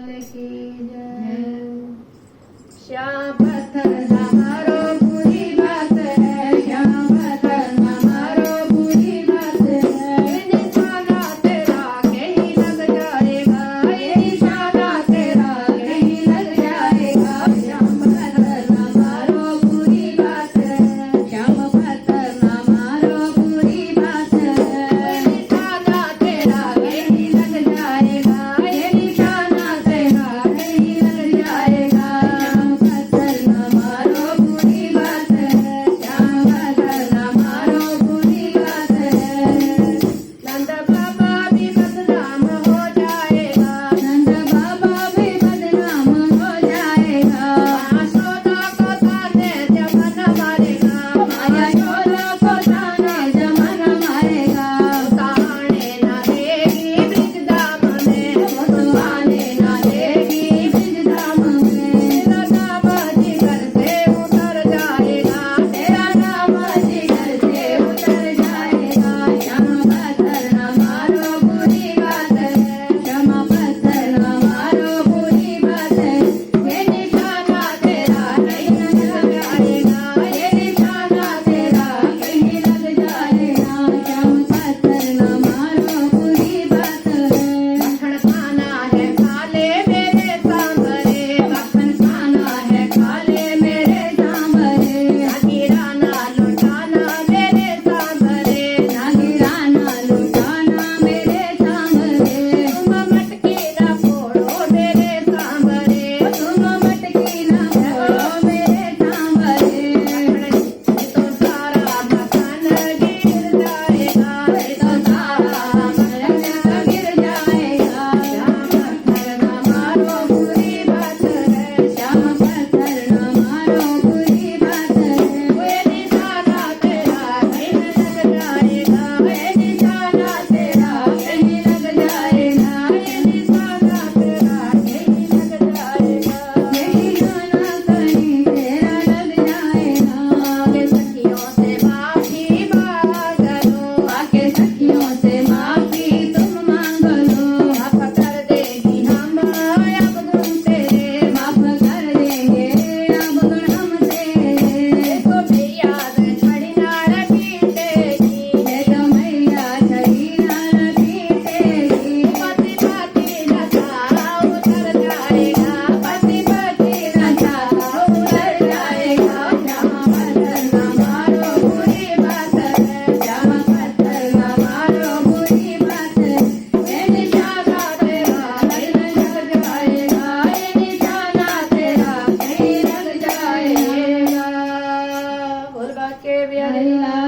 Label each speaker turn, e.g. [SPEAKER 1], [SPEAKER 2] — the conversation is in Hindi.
[SPEAKER 1] की जय। श्याम पत्थर हमारो बुरी बात है, श्याम पत्थर हमारो बुरी बात है। ये निशाना तेरा कहीं लग जाएगा, ये निशाना तेरा कहीं लग जाएगा। श्याम पत्थर हमारो बुरी बात है, श्याम पत्थर हमारो बुरी बात है। ये निशाना तेरा कहीं लग जाएगा, ये निशाना तेरा कहीं लग जाएगा। श्याम पत्थर हमारो बुरी बात है, श्याम पत्थर हमारो बुरी बात है। नंद बाबा भी बदनाम हो जाएगा, नंद बाबा भी बदनाम हो जाएगा। यशोदा को ताने जमन मारेगा, यशोदा को ताने जमन मारेगा। ताने न देगी ब्रिजधाम में, ताने न देगी ब्रिजधाम में। तेरा नाम जिगर से उतर जाएगा, तेरा नाम जिगर से उतर जाएगा। श्याम पत्थर हमारो बुरी बात है, श्याम पत्थर हमारो बुरी बात है। ये निशाना तेरा कहीं लग जाएगा, ये निशाना तेरा कहीं लग जाएगा। श्याम पत्थर हमारो बुरी बात है। मक्खन खाना है खा ले मेरे सांभरे, मक्खन खाना है खा ले मेरे सांभरे। जागीराना लुटाना मेरे सांभरे, जागीराना लुटाना मेरे सांभरे। तुम मटकी न फोड़ो मेरे सांभरे, तुम मटकी न फोड़ो मेरे सांभरे। तो सारा मकान गिर जाएगा, तो सारा मकान गिर जाएगा। श्याम पत्थर हमारो बुरी बात है, श्याम पत्थर हमारो बुरी बात है। ये निशाना तेरा कहीं लग जाएगा, ये निशाना तेरा कहीं लग जाएगा, ये निशाना तेरा कहीं लग जाएगा, ये निशाना कहीं तेरा लग जाएगा। आके सखियों से माफी मांग लो, आके सखियों से माफी तुम मांग लो। माफ कर देगी हम अब गुण तेरे, माफ कर देंगे अब गुण हम तेरे। देखो मैया छड़ी ना रखी तेरी, देखो मैया छड़ी ना रखी तेरी। पति पति नशा उतर जाएगा, पति पति नशा उतर जाएगा। श्याम पत्थर हमारो बुरी बात है, श्याम पत्थर हमारो बुरी बात है। ये निशाना तेरा कहीं लग जाएगा, ये निशाना तेरा कहीं लग जाएगा। बोल बाके बिहारी लाल